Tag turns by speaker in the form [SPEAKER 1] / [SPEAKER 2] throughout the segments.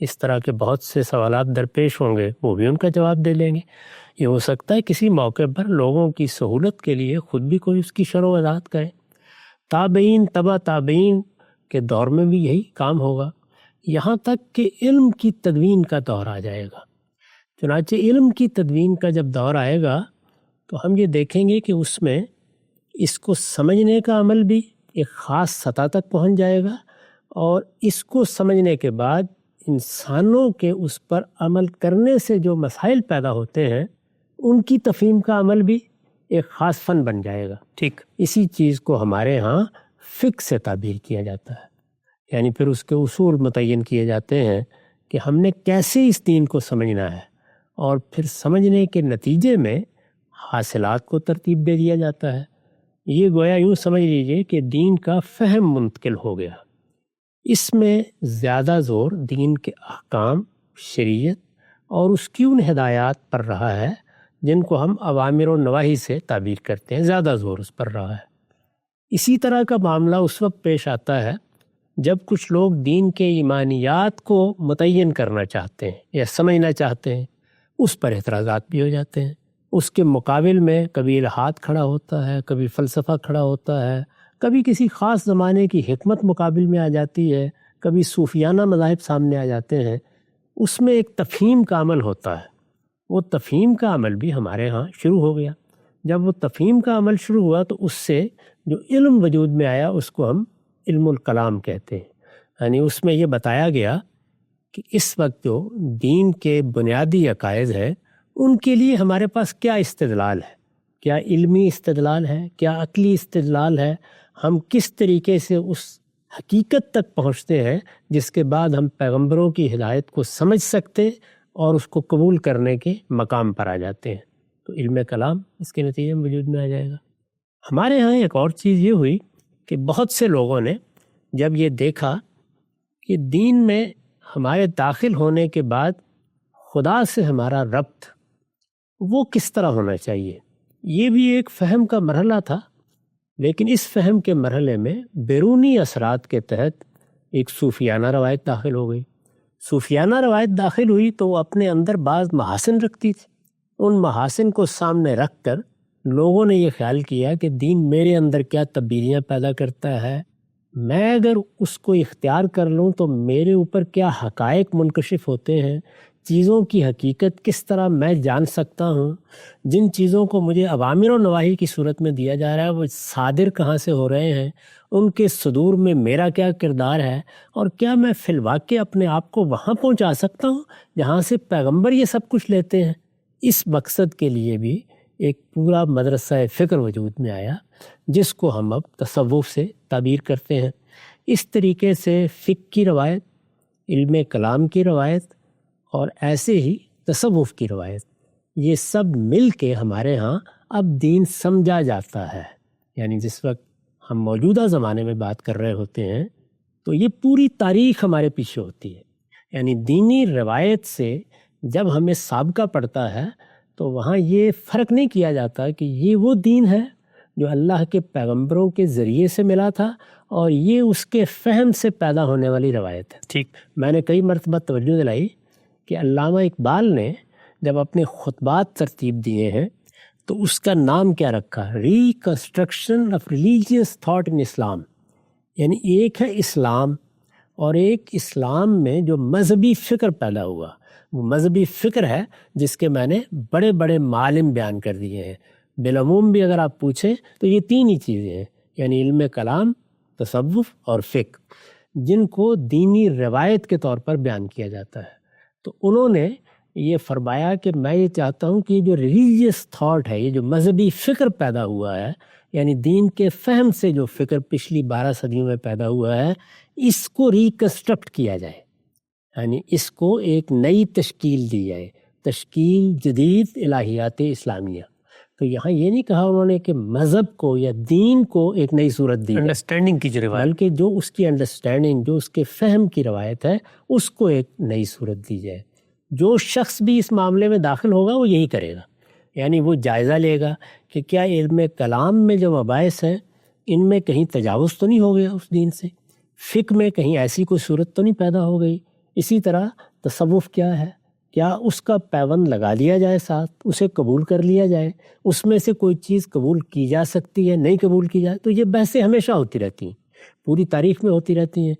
[SPEAKER 1] اس طرح کے بہت سے سوالات درپیش ہوں گے، وہ بھی ان کا جواب دے لیں گے۔ یہ ہو سکتا ہے کسی موقع پر لوگوں کی سہولت کے لیے خود بھی کوئی اس کی شرح و وضاحت کرے۔ تابعین، تبع تابعین کے دور میں بھی یہی کام ہوگا، یہاں تک کہ علم کی تدوین کا دور آ جائے گا۔ چنانچہ علم کی تدوین کا جب دور آئے گا تو ہم یہ دیکھیں گے کہ اس میں اس کو سمجھنے کا عمل بھی ایک خاص سطح تک پہنچ جائے گا، اور اس کو سمجھنے کے بعد انسانوں کے اس پر عمل کرنے سے جو مسائل پیدا ہوتے ہیں ان کی تفہیم کا عمل بھی ایک خاص فن بن جائے گا۔
[SPEAKER 2] ٹھیک،
[SPEAKER 1] اسی چیز کو ہمارے ہاں فقہ سے تعبیر کیا جاتا ہے، یعنی پھر اس کے اصول متعین کیے جاتے ہیں کہ ہم نے کیسے اس دین کو سمجھنا ہے، اور پھر سمجھنے کے نتیجے میں حاصلات کو ترتیب دے دیا جاتا ہے۔ یہ گویا یوں سمجھ لیجئے کہ دین کا فہم منتقل ہو گیا۔ اس میں زیادہ زور دین کے احکام، شریعت اور اس کی ان ہدایات پر رہا ہے جن کو ہم اوامر و نواہی سے تعبیر کرتے ہیں، زیادہ زور اس پر رہا ہے۔ اسی طرح کا معاملہ اس وقت پیش آتا ہے جب کچھ لوگ دین کے ایمانیات کو متعین کرنا چاہتے ہیں یا سمجھنا چاہتے ہیں، اس پر اعتراضات بھی ہو جاتے ہیں۔ اس کے مقابل میں کبھی الحاد کھڑا ہوتا ہے، کبھی فلسفہ کھڑا ہوتا ہے، کبھی کسی خاص زمانے کی حکمت مقابل میں آ جاتی ہے، کبھی صوفیانہ مذاہب سامنے آ جاتے ہیں۔ اس میں ایک تفہیم کا عمل ہوتا ہے، وہ تفہیم کا عمل بھی ہمارے ہاں شروع ہو گیا۔ جب وہ تفہیم کا عمل شروع ہوا تو اس سے جو علم وجود میں آیا اس کو ہم علم الکلام کہتے ہیں، یعنی اس میں یہ بتایا گیا کہ اس وقت جو دین کے بنیادی عقائد ہے ان کے لیے ہمارے پاس کیا استدلال ہے، کیا علمی استدلال ہے، کیا عقلی استدلال ہے، ہم کس طریقے سے اس حقیقت تک پہنچتے ہیں جس کے بعد ہم پیغمبروں کی ہدایت کو سمجھ سکتے اور اس کو قبول کرنے کے مقام پر آ جاتے ہیں۔ تو علم کلام اس کے نتیجے میں وجود میں آ جائے گا۔ ہمارے ہاں ایک اور چیز یہ ہوئی کہ بہت سے لوگوں نے جب یہ دیکھا کہ دین میں ہمارے داخل ہونے کے بعد خدا سے ہمارا ربط وہ کس طرح ہونا چاہیے، یہ بھی ایک فہم کا مرحلہ تھا، لیکن اس فہم کے مرحلے میں بیرونی اثرات کے تحت ایک صوفیانہ روایت داخل ہو گئی۔ صوفیانہ روایت داخل ہوئی تو وہ اپنے اندر بعض محاسن رکھتی تھی۔ ان محاسن کو سامنے رکھ کر لوگوں نے یہ خیال کیا کہ دین میرے اندر کیا تبدیلیاں پیدا کرتا ہے، میں اگر اس کو اختیار کر لوں تو میرے اوپر کیا حقائق منکشف ہوتے ہیں، چیزوں کی حقیقت کس طرح میں جان سکتا ہوں، جن چیزوں کو مجھے اوامر و نواہی کی صورت میں دیا جا رہا ہے وہ صادر کہاں سے ہو رہے ہیں، ان کے صدور میں میرا کیا کردار ہے، اور کیا میں فی الواقع اپنے آپ کو وہاں پہنچا سکتا ہوں جہاں سے پیغمبر یہ سب کچھ لیتے ہیں۔ اس مقصد کے لیے بھی ایک پورا مدرسہ فکر وجود میں آیا جس کو ہم اب تصوف سے تعبیر کرتے ہیں۔ اس طریقے سے فقہ کی روایت، علم کلام کی روایت اور ایسے ہی تصوف کی روایت، یہ سب مل کے ہمارے ہاں اب دین سمجھا جاتا ہے۔ یعنی جس وقت ہم موجودہ زمانے میں بات کر رہے ہوتے ہیں تو یہ پوری تاریخ ہمارے پیچھے ہوتی ہے، یعنی دینی روایت سے جب ہمیں سابقہ پڑتا ہے تو وہاں یہ فرق نہیں کیا جاتا کہ یہ وہ دین ہے جو اللہ کے پیغمبروں کے ذریعے سے ملا تھا اور یہ اس کے فہم سے پیدا ہونے والی روایت ہے۔
[SPEAKER 2] ٹھیک،
[SPEAKER 1] میں نے کئی مرتبہ توجہ دلائی کہ علامہ اقبال نے جب اپنے خطبات ترتیب دیے ہیں تو اس کا نام کیا رکھا، reconstruction of religious thought in Islam, یعنی ایک ہے اسلام اور ایک اسلام میں جو مذہبی فکر پیدا ہوا، وہ مذہبی فکر ہے جس کے میں نے بڑے بڑے معالم بیان کر دیے ہیں۔ بالعموم بھی اگر آپ پوچھیں تو یہ تین ہی چیزیں ہیں، یعنی علم کلام، تصوف اور فقہ، جن کو دینی روایت کے طور پر بیان کیا جاتا ہے۔ تو انہوں نے یہ فرمایا کہ میں یہ چاہتا ہوں کہ یہ جو ریلیجیس تھاٹ ہے، یہ جو مذہبی فکر پیدا ہوا ہے، یعنی دین کے فہم سے جو فکر پچھلی 12 صدیوں میں پیدا ہوا ہے، اس کو ریکنسٹرکٹ کیا جائے، یعنی اس کو ایک نئی تشکیل دی جائے، تشکیل جدید الہیات اسلامیہ۔ تو یہاں یہ نہیں کہا انہوں نے کہ مذہب کو یا دین کو ایک نئی صورت دی،
[SPEAKER 2] انڈرسٹینڈنگ کی جو روایت،
[SPEAKER 1] بلکہ جو اس کی انڈرسٹینڈنگ، جو اس کے فہم کی روایت ہے، اس کو ایک نئی صورت دی جائے۔ جو شخص بھی اس معاملے میں داخل ہوگا وہ یہی کرے گا، یعنی وہ جائزہ لے گا کہ کیا علم کلام میں جو مباحث ہیں ان میں کہیں تجاوز تو نہیں ہو گیا اس دین سے، فقہ میں کہیں ایسی کوئی صورت تو نہیں پیدا ہو گئی، اسی طرح تصوف کیا ہے، کیا اس کا پیوند لگا لیا جائے، ساتھ اسے قبول کر لیا جائے، اس میں سے کوئی چیز قبول کی جا سکتی ہے، نہیں قبول کی جائے، تو یہ بحثیں ہمیشہ ہوتی رہتی ہیں، پوری تاریخ میں ہوتی رہتی ہیں۔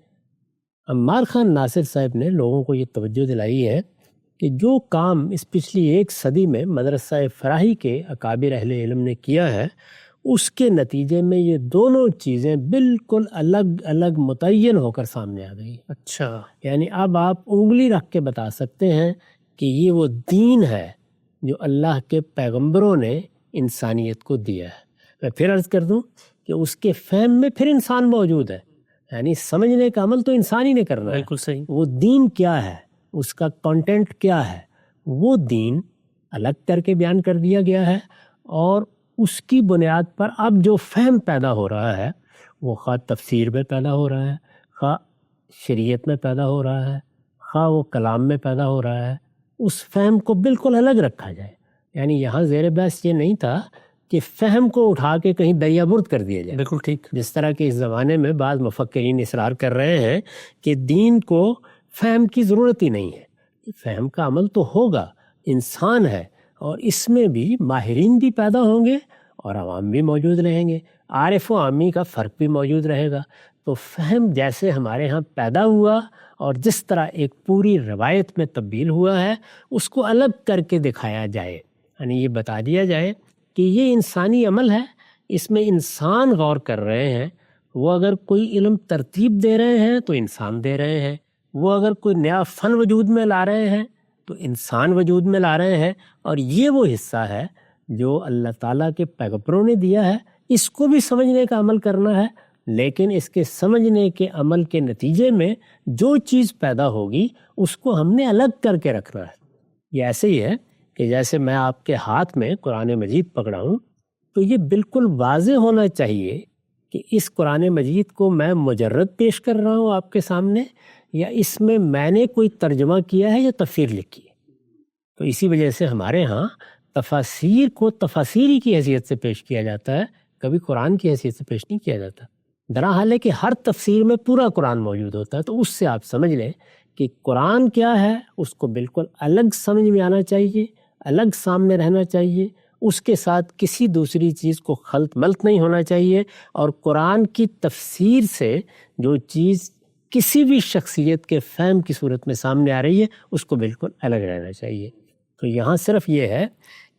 [SPEAKER 1] عمار خان ناصر صاحب نے لوگوں کو یہ توجہ دلائی ہے کہ جو کام اس پچھلی 1 صدی میں مدرسہ فراہی کے اکابر اہل علم نے کیا ہے، اس کے نتیجے میں یہ دونوں چیزیں بالکل الگ الگ متعین ہو کر سامنے آ گئی۔
[SPEAKER 2] اچھا،
[SPEAKER 1] یعنی اب آپ انگلی رکھ کے بتا سکتے ہیں کہ یہ وہ دین ہے جو اللہ کے پیغمبروں نے انسانیت کو دیا ہے۔ میں پھر عرض کر دوں کہ اس کے فہم میں پھر انسان موجود ہے، یعنی سمجھنے کا عمل تو انسان ہی نے کرنا ہے۔
[SPEAKER 2] بالکل صحیح۔
[SPEAKER 1] وہ دین کیا ہے، اس کا کانٹینٹ کیا ہے، وہ دین الگ کر کے بیان کر دیا گیا ہے، اور اس کی بنیاد پر اب جو فہم پیدا ہو رہا ہے وہ خواہ تفسیر میں پیدا ہو رہا ہے، خواہ شریعت میں پیدا ہو رہا ہے، خواہ وہ کلام میں پیدا ہو رہا ہے، اس فہم کو بالکل الگ رکھا جائے۔ یعنی یہاں زیر بحث یہ نہیں تھا کہ فہم کو اٹھا کے کہیں دریا برد کر دیا جائے،
[SPEAKER 2] بالکل ٹھیک۔
[SPEAKER 1] جس طرح کہ اس زمانے میں بعض مفکرین اصرار کر رہے ہیں کہ دین کو فہم کی ضرورت ہی نہیں ہے۔ فہم کا عمل تو ہوگا، انسان ہے، اور اس میں بھی ماہرین بھی پیدا ہوں گے اور عوام بھی موجود رہیں گے، عارف و عامی کا فرق بھی موجود رہے گا۔ تو فہم جیسے ہمارے ہاں پیدا ہوا اور جس طرح ایک پوری روایت میں تبدیل ہوا ہے، اس کو الگ کر کے دکھایا جائے، یعنی یہ بتا دیا جائے کہ یہ انسانی عمل ہے، اس میں انسان غور کر رہے ہیں، وہ اگر کوئی علم ترتیب دے رہے ہیں تو انسان دے رہے ہیں، وہ اگر کوئی نیا فن وجود میں لا رہے ہیں تو انسان وجود میں لا رہے ہیں، اور یہ وہ حصہ ہے جو اللہ تعالیٰ کے پیغمبروں نے دیا ہے، اس کو بھی سمجھنے کا عمل کرنا ہے، لیکن اس کے سمجھنے کے عمل کے نتیجے میں جو چیز پیدا ہوگی اس کو ہم نے الگ کر کے رکھنا ہے۔ یہ ایسے ہی ہے کہ جیسے میں آپ کے ہاتھ میں قرآن مجید پکڑا ہوں، تو یہ بالکل واضح ہونا چاہیے کہ اس قرآن مجید کو میں مجرد پیش کر رہا ہوں آپ کے سامنے، یا اس میں نے کوئی ترجمہ کیا ہے یا تفسیر لکھی ہے۔ تو اسی وجہ سے ہمارے ہاں تفاسیر کو تفاسیری کی حیثیت سے پیش کیا جاتا ہے، کبھی قرآن کی حیثیت سے پیش نہیں کیا جاتا۔ درحال ہے کہ ہر تفسیر میں پورا قرآن موجود ہوتا ہے، تو اس سے آپ سمجھ لیں کہ قرآن کیا ہے، اس کو بالکل الگ سمجھ میں آنا چاہیے، الگ سامنے رہنا چاہیے، اس کے ساتھ کسی دوسری چیز کو خلط ملط نہیں ہونا چاہیے، اور قرآن کی تفسیر سے جو چیز کسی بھی شخصیت کے فہم کی صورت میں سامنے آ رہی ہے اس کو بالکل الگ رہنا چاہیے۔ تو یہاں صرف یہ ہے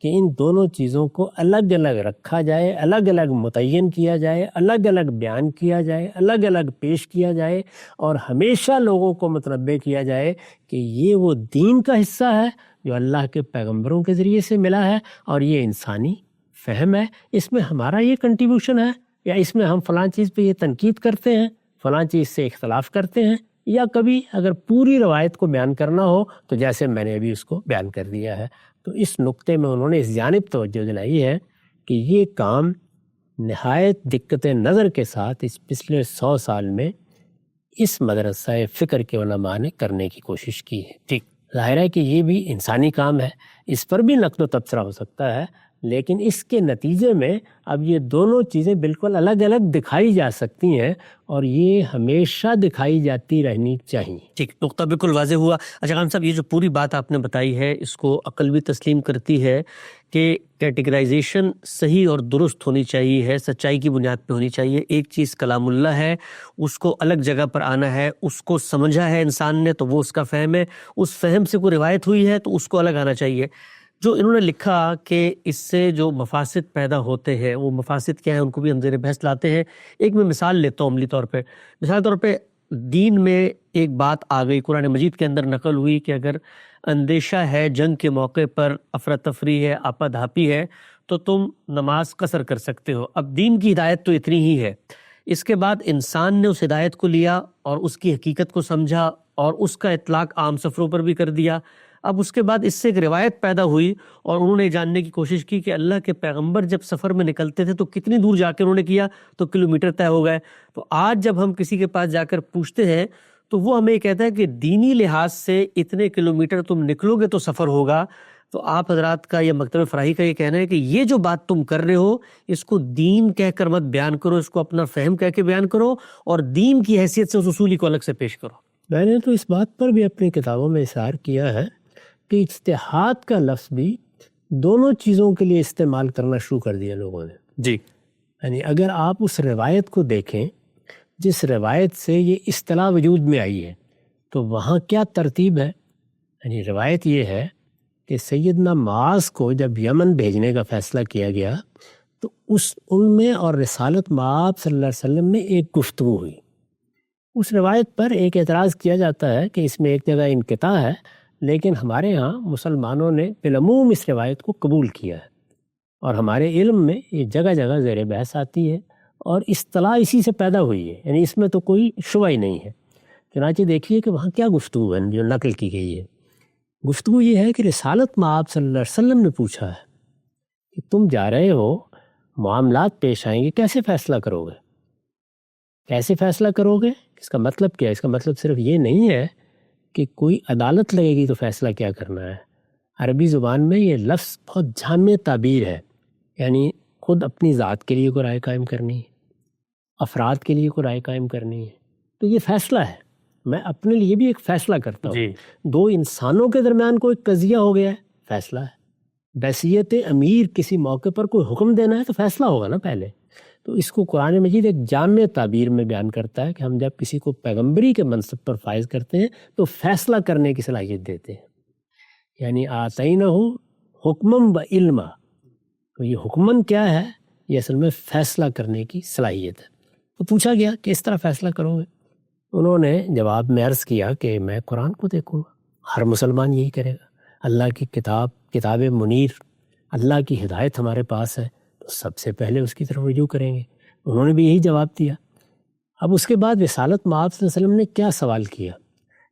[SPEAKER 1] کہ ان دونوں چیزوں کو الگ الگ رکھا جائے، الگ الگ متعین کیا جائے، الگ الگ بیان کیا جائے، الگ الگ پیش کیا جائے، اور ہمیشہ لوگوں کو متنبہ کیا جائے کہ یہ وہ دین کا حصہ ہے جو اللہ کے پیغمبروں کے ذریعے سے ملا ہے، اور یہ انسانی فہم ہے، اس میں ہمارا یہ کنٹریبیوشن ہے، یا اس میں ہم فلاں چیز پہ یہ تنقید کرتے ہیں، فلاں چیز سے اختلاف کرتے ہیں، یا کبھی اگر پوری روایت کو بیان کرنا ہو تو جیسے میں نے ابھی اس کو بیان کر دیا ہے۔ تو اس نقطے میں انہوں نے اس جانب توجہ دلائی ہے کہ یہ کام نہایت دقت نظر کے ساتھ اس پچھلے 100 سال میں اس مدرسہ فکر کے علماء نے کرنے کی کوشش کی ہے۔ ٹھیک، ظاہر ہے کہ یہ بھی انسانی کام ہے، اس پر بھی نقد و تبصرہ ہو سکتا ہے، لیکن اس کے نتیجے میں اب یہ دونوں چیزیں بالکل الگ الگ دکھائی جا سکتی ہیں، اور یہ ہمیشہ دکھائی جاتی رہنی چاہیے۔
[SPEAKER 2] ٹھیک، نقطہ بالکل واضح ہوا۔ اچھا خان صاحب، یہ جو پوری بات آپ نے بتائی ہے اس کو عقل بھی تسلیم کرتی ہے کہ کیٹیگرائزیشن صحیح اور درست ہونی چاہیے ہے، سچائی کی بنیاد پہ ہونی چاہیے۔ ایک چیز کلام اللہ ہے، اس کو الگ جگہ پر آنا ہے، اس کو سمجھا ہے انسان نے تو وہ اس کا فہم ہے، اس فہم سے کوئی روایت ہوئی ہے تو اس کو الگ آنا چاہیے۔ جو انہوں نے لکھا کہ اس سے جو مفاسد پیدا ہوتے ہیں وہ مفاسد کیا ہیں، ان کو بھی ہم زیر بحث لاتے ہیں۔ ایک میں مثال لیتا ہوں عملی طور پہ، مثال طور پہ دین میں ایک بات آ گئی، قرآن مجید کے اندر نقل ہوئی کہ اگر اندیشہ ہے جنگ کے موقع پر، افراتفری ہے، آپا دھاپی ہے، تو تم نماز قصر کر سکتے ہو۔ اب دین کی ہدایت تو اتنی ہی ہے، اس کے بعد انسان نے اس ہدایت کو لیا اور اس کی حقیقت کو سمجھا اور اس کا اطلاق عام سفروں پر بھی کر دیا۔ اب اس کے بعد اس سے ایک روایت پیدا ہوئی اور انہوں نے جاننے کی کوشش کی کہ اللہ کے پیغمبر جب سفر میں نکلتے تھے تو کتنی دور جا کے انہوں نے کیا، تو کلومیٹر طے ہو گئے۔ تو آج جب ہم کسی کے پاس جا کر پوچھتے ہیں تو وہ ہمیں یہ کہتا ہے کہ دینی لحاظ سے اتنے کلومیٹر تم نکلو گے تو سفر ہوگا۔ تو آپ حضرات کا یا مکتب فراہی کا یہ کہنا ہے کہ یہ جو بات تم کر رہے ہو اس کو دین کہہ کر مت بیان کرو، اس کو اپنا فہم کہہ کے بیان کرو، اور دین کی حیثیت سے اس اصولی کو الگ سے پیش کرو۔
[SPEAKER 1] میں نے تو اس بات پر بھی اپنی کتابوں میں اصرار کیا ہے کہ اجتہاد کا لفظ بھی دونوں چیزوں کے لیے استعمال کرنا شروع کر دیا لوگوں نے.
[SPEAKER 2] جی.
[SPEAKER 1] یعنی اگر آپ اس روایت کو دیکھیں جس روایت سے یہ اصطلاح وجود میں آئی ہے تو وہاں کیا ترتیب ہے. یعنی روایت یہ ہے کہ سیدنا معاذ کو جب یمن بھیجنے کا فیصلہ کیا گیا تو ان میں اور رسالت مآب صلی اللہ علیہ وسلم میں ایک گفتگو ہوئی. اس روایت پر ایک اعتراض کیا جاتا ہے کہ اس میں ایک جگہ انقطاع ہے، لیکن ہمارے ہاں مسلمانوں نے بالعموم اس روایت کو قبول کیا ہے اور ہمارے علم میں یہ جگہ جگہ زیر بحث آتی ہے اور اصطلاح اسی سے پیدا ہوئی ہے. یعنی اس میں تو کوئی شبہ ہی نہیں ہے. چنانچہ دیکھیے کہ وہاں کیا گفتگو ہے جو نقل کی گئی ہے. گفتگو یہ ہے کہ رسالت مآب صلی اللہ علیہ وسلم نے پوچھا ہے کہ تم جا رہے ہو، معاملات پیش آئیں گے، کیسے فیصلہ کرو گے؟ کیسے فیصلہ کرو گے؟ اس کا مطلب کیا ہے؟ اس کا مطلب صرف یہ نہیں ہے کہ کوئی عدالت لگے گی تو فیصلہ کیا کرنا ہے. عربی زبان میں یہ لفظ بہت جامع تعبیر ہے. یعنی خود اپنی ذات کے لیے کوئی رائے قائم کرنی ہے، افراد کے لیے کوئی رائے قائم کرنی ہے، تو یہ فیصلہ ہے. میں اپنے لیے بھی ایک فیصلہ کرتا ہوں.
[SPEAKER 2] جی.
[SPEAKER 1] دو انسانوں کے درمیان کوئی قضیہ ہو گیا ہے، فیصلہ ہے. بحیثیت امیر کسی موقع پر کوئی حکم دینا ہے تو فیصلہ ہوگا نا پہلے. تو اس کو قرآن مجید ایک جامع تعبیر میں بیان کرتا ہے کہ ہم جب کسی کو پیغمبری کے منصب پر فائز کرتے ہیں تو فیصلہ کرنے کی صلاحیت دیتے ہیں. یعنی آتینہ حکمم و علما، تو یہ حکمن کیا ہے؟ یہ اصل میں فیصلہ کرنے کی صلاحیت ہے. تو پوچھا گیا کہ اس طرح فیصلہ کرو گے؟ انہوں نے جواب میں عرض کیا کہ میں قرآن کو دیکھوں گا. ہر مسلمان یہی کرے گا. اللہ کی کتاب منیر، اللہ کی ہدایت ہمارے پاس ہے تو سب سے پہلے اس کی طرف رجوع کریں گے. انہوں نے بھی یہی جواب دیا. اب اس کے بعد رسالت مآب صلی اللہ علیہ وسلم نے کیا سوال کیا؟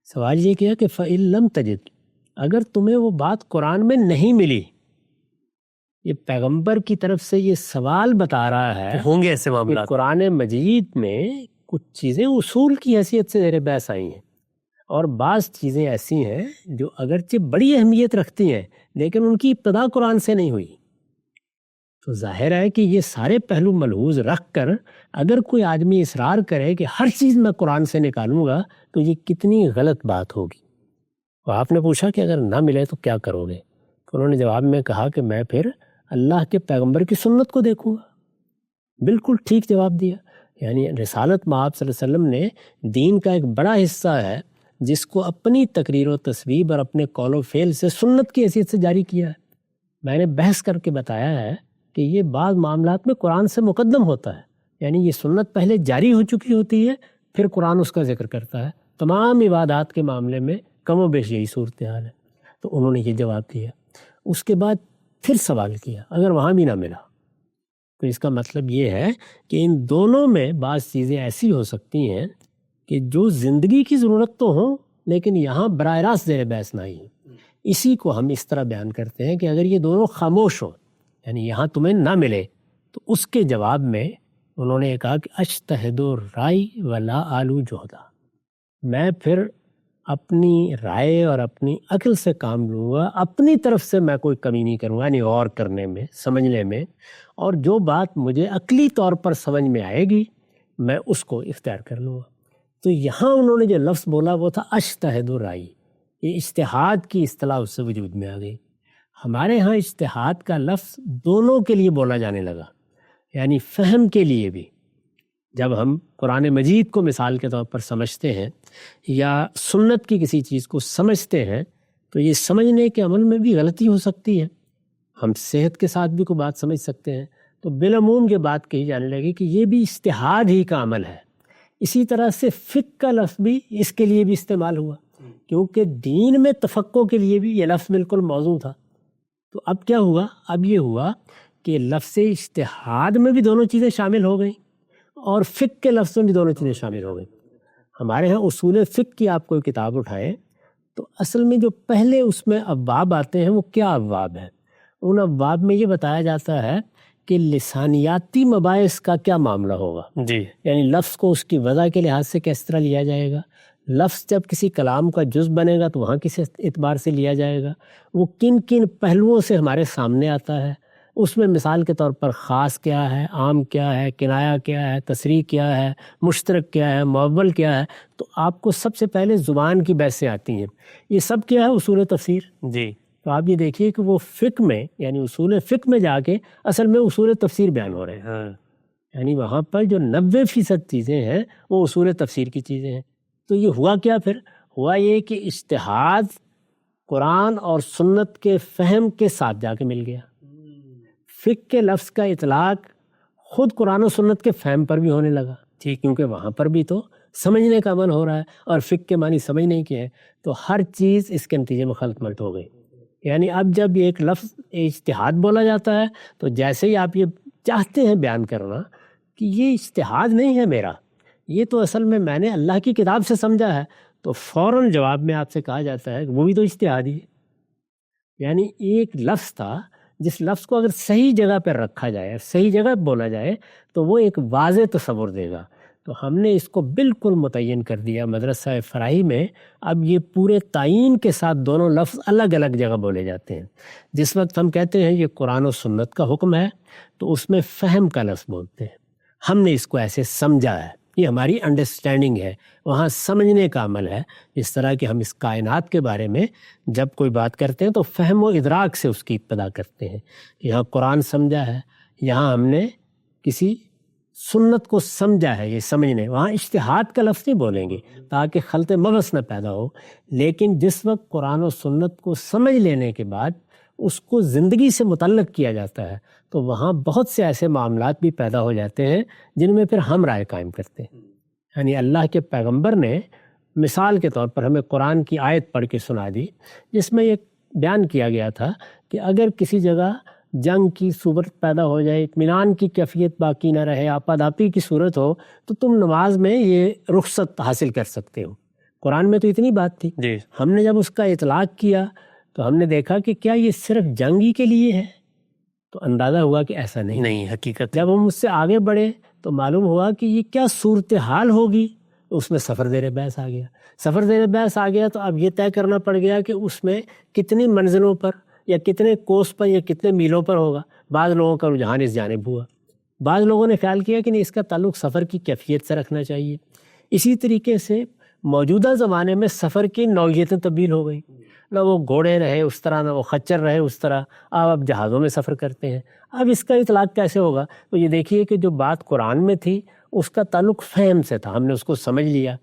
[SPEAKER 1] سوال یہ کیا کہ فَإِن لَمْ تَجِدْ، اگر تمہیں وہ بات قرآن میں نہیں ملی. یہ پیغمبر کی طرف سے یہ سوال بتا رہا ہے
[SPEAKER 2] ہوں گے ایسے
[SPEAKER 1] کہ
[SPEAKER 2] معاملات.
[SPEAKER 1] قرآن مجید میں کچھ چیزیں اصول کی حیثیت سے زیر بحث آئی ہیں اور بعض چیزیں ایسی ہیں جو اگرچہ بڑی اہمیت رکھتی ہیں لیکن ان کی ابتدا قرآن سے نہیں ہوئی. تو ظاہر ہے کہ یہ سارے پہلو ملحوظ رکھ کر اگر کوئی آدمی اصرار کرے کہ ہر چیز میں قرآن سے نکالوں گا تو یہ کتنی غلط بات ہوگی. تو آپ نے پوچھا کہ اگر نہ ملے تو کیا کرو گے؟ تو انہوں نے جواب میں کہا کہ میں پھر اللہ کے پیغمبر کی سنت کو دیکھوں گا. بالکل ٹھیک جواب دیا. یعنی رسالت مآب صلی اللہ علیہ وسلم نے دین کا ایک بڑا حصہ ہے جس کو اپنی تقریر و تصویب اور اپنے قول و فعل سے سنت کی حیثیت سے جاری کیا ہے. میں نے بحث کر کے بتایا ہے کہ یہ بعض معاملات میں قرآن سے مقدم ہوتا ہے. یعنی یہ سنت پہلے جاری ہو چکی ہوتی ہے، پھر قرآن اس کا ذکر کرتا ہے. تمام عبادات کے معاملے میں کم و بیش یہی صورتحال ہے. تو انہوں نے یہ جواب دیا. اس کے بعد پھر سوال کیا اگر وہاں بھی نہ ملا تو اس کا مطلب یہ ہے کہ ان دونوں میں بعض چیزیں ایسی ہو سکتی ہیں کہ جو زندگی کی ضرورت تو ہوں لیکن یہاں براہ راست زیر بحث نہ ہی. اسی کو ہم اس طرح بیان کرتے ہیں کہ اگر یہ دونوں خاموش ہوں، یعنی یہاں تمہیں نہ ملے، تو اس کے جواب میں انہوں نے کہا کہ اجتہد رائی ولا آلو جہدا، میں پھر اپنی رائے اور اپنی عقل سے کام لوں گا، اپنی طرف سے میں کوئی کمی نہیں کروں گا، یعنی غور کرنے میں، سمجھنے میں، اور جو بات مجھے عقلی طور پر سمجھ میں آئے گی میں اس کو اختیار کر لوں گا. تو یہاں انہوں نے جو لفظ بولا وہ تھا اجتہد رائی. یہ اجتہاد کی اصطلاح اس سے وجود میں آ گئی. ہمارے ہاں اجتہاد کا لفظ دونوں کے لیے بولا جانے لگا، یعنی فہم کے لیے بھی. جب ہم قرآن مجید کو مثال کے طور پر سمجھتے ہیں یا سنت کی کسی چیز کو سمجھتے ہیں تو یہ سمجھنے کے عمل میں بھی غلطی ہو سکتی ہے. ہم صحت کے ساتھ بھی کوئی بات سمجھ سکتے ہیں تو بالعموم یہ بات کہی جانے لگی کہ یہ بھی اجتہاد ہی کا عمل ہے. اسی طرح سے فقہ کا لفظ بھی اس کے لیے بھی استعمال ہوا کیونکہ دین میں تفقہ کے لیے بھی یہ لفظ بالکل موزوں تھا. تو اب کیا ہوا؟ اب یہ ہوا کہ لفظ اجتہاد میں بھی دونوں چیزیں شامل ہو گئیں اور فقہ کے لفظ میں بھی دونوں چیزیں شامل ہو گئیں. ہمارے ہاں اصول فقہ کی آپ کوئی کتاب اٹھائیں تو اصل میں جو پہلے اس میں ابواب آتے ہیں وہ کیا ابواب ہیں؟ ان ابواب میں یہ بتایا جاتا ہے کہ لسانیاتی مباحث کا کیا معاملہ ہوگا.
[SPEAKER 2] جی.
[SPEAKER 1] یعنی لفظ کو اس کی وضع کے لحاظ سے کس طرح لیا جائے گا، لفظ جب کسی کلام کا جز بنے گا تو وہاں کس اعتبار سے لیا جائے گا، وہ کن کن پہلوؤں سے ہمارے سامنے آتا ہے، اس میں مثال کے طور پر خاص کیا ہے، عام کیا ہے، کنایا کیا ہے، تصریح کیا ہے، مشترک کیا ہے، معول کیا ہے، تو آپ کو سب سے پہلے زبان کی بحثیں آتی ہیں. یہ سب کیا ہے؟ اصول تفسیر.
[SPEAKER 2] جی.
[SPEAKER 1] تو آپ یہ دیکھیے کہ وہ فقہ میں، یعنی اصول فقہ میں جا کے اصل میں اصول تفسیر بیان ہو رہے ہیں. یعنی وہاں پر جو 90% چیزیں ہیں وہ اصول تفسیر کی چیزیں ہیں. تو یہ ہوا کیا پھر؟ ہوا یہ کہ اجتہاد قرآن اور سنت کے فہم کے ساتھ جا کے مل گیا. فقہ کے لفظ کا اطلاق خود قرآن و سنت کے فہم پر بھی ہونے لگا. ٹھیک، کیونکہ وہاں پر بھی تو سمجھنے کا عمل ہو رہا ہے، اور فقہ کے معنی سمجھنے کے ہیں. تو ہر چیز اس کے نتیجے میں خلط ملط ہو گئی. یعنی اب جب یہ ایک لفظ اجتہاد بولا جاتا ہے تو جیسے ہی آپ یہ چاہتے ہیں بیان کرنا کہ یہ اجتہاد نہیں ہے میرا، یہ تو اصل میں نے اللہ کی کتاب سے سمجھا ہے، تو فوراً جواب میں آپ سے کہا جاتا ہے کہ وہ بھی تو اجتہاد ہی ہے. یعنی ایک لفظ تھا جس لفظ کو اگر صحیح جگہ پر رکھا جائے، صحیح جگہ بولا جائے تو وہ ایک واضح تصور دے گا. تو ہم نے اس کو بالکل متعین کر دیا مدرسہ فراہی میں. اب یہ پورے تعین کے ساتھ دونوں لفظ الگ الگ جگہ بولے جاتے ہیں. جس وقت ہم کہتے ہیں یہ قرآن و سنت کا حکم ہے تو اس میں فہم کا لفظ بولتے ہیں. ہم نے اس کو ایسے سمجھا ہے، یہ ہماری انڈرسٹینڈنگ ہے. وہاں سمجھنے کا عمل ہے. اس طرح کہ ہم اس کائنات کے بارے میں جب کوئی بات کرتے ہیں تو فہم و ادراک سے اس کی ابتدا کرتے ہیں. یہاں قرآن سمجھا ہے، یہاں ہم نے کسی سنت کو سمجھا ہے، یہ سمجھنے. وہاں اجتہاد کا لفظ نہیں بولیں گے تاکہ خلط مبس نہ پیدا ہو. لیکن جس وقت قرآن و سنت کو سمجھ لینے کے بعد اس کو زندگی سے متعلق کیا جاتا ہے تو وہاں بہت سے ایسے معاملات بھی پیدا ہو جاتے ہیں جن میں پھر ہم رائے قائم کرتے ہیں. یعنی اللہ کے پیغمبر نے مثال کے طور پر ہمیں قرآن کی آیت پڑھ کے سنا دی جس میں یہ بیان کیا گیا تھا کہ اگر کسی جگہ جنگ کی صورت پیدا ہو جائے، اطمینان کی کیفیت باقی نہ رہے، آپاداپی کی صورت ہو، تو تم نماز میں یہ رخصت حاصل کر سکتے ہو. قرآن میں تو اتنی بات تھی.
[SPEAKER 2] جی.
[SPEAKER 1] ہم نے جب اس کا اطلاق کیا تو ہم نے دیکھا کہ کیا یہ صرف جنگی کے لیے ہے؟ تو اندازہ ہوا کہ ایسا نہیں.
[SPEAKER 2] حقیقت
[SPEAKER 1] جب ہم اس سے آگے بڑھے تو معلوم ہوا کہ یہ کیا صورتحال ہوگی. اس میں سفر زیر بحث آ گیا. سفر زیر بحث آ گیا تو اب یہ طے کرنا پڑ گیا کہ اس میں کتنی منزلوں پر یا کتنے کوس پر یا کتنے میلوں پر ہوگا. بعض لوگوں کا رجحان اس جانب ہوا، بعض لوگوں نے خیال کیا کہ نہیں، اس کا تعلق سفر کی کیفیت سے رکھنا چاہیے. اسی طریقے سے موجودہ زمانے میں سفر کی نوعیتیں تبدیل ہو گئیں. نہ وہ گھوڑے رہے اس طرح، نہ وہ خچر رہے اس طرح. اب جہازوں میں سفر کرتے ہیں. اب اس کا اطلاق کیسے ہوگا؟ تو یہ دیکھیے کہ جو بات قرآن میں تھی اس کا تعلق فہم سے تھا، ہم نے اس کو سمجھ لیا.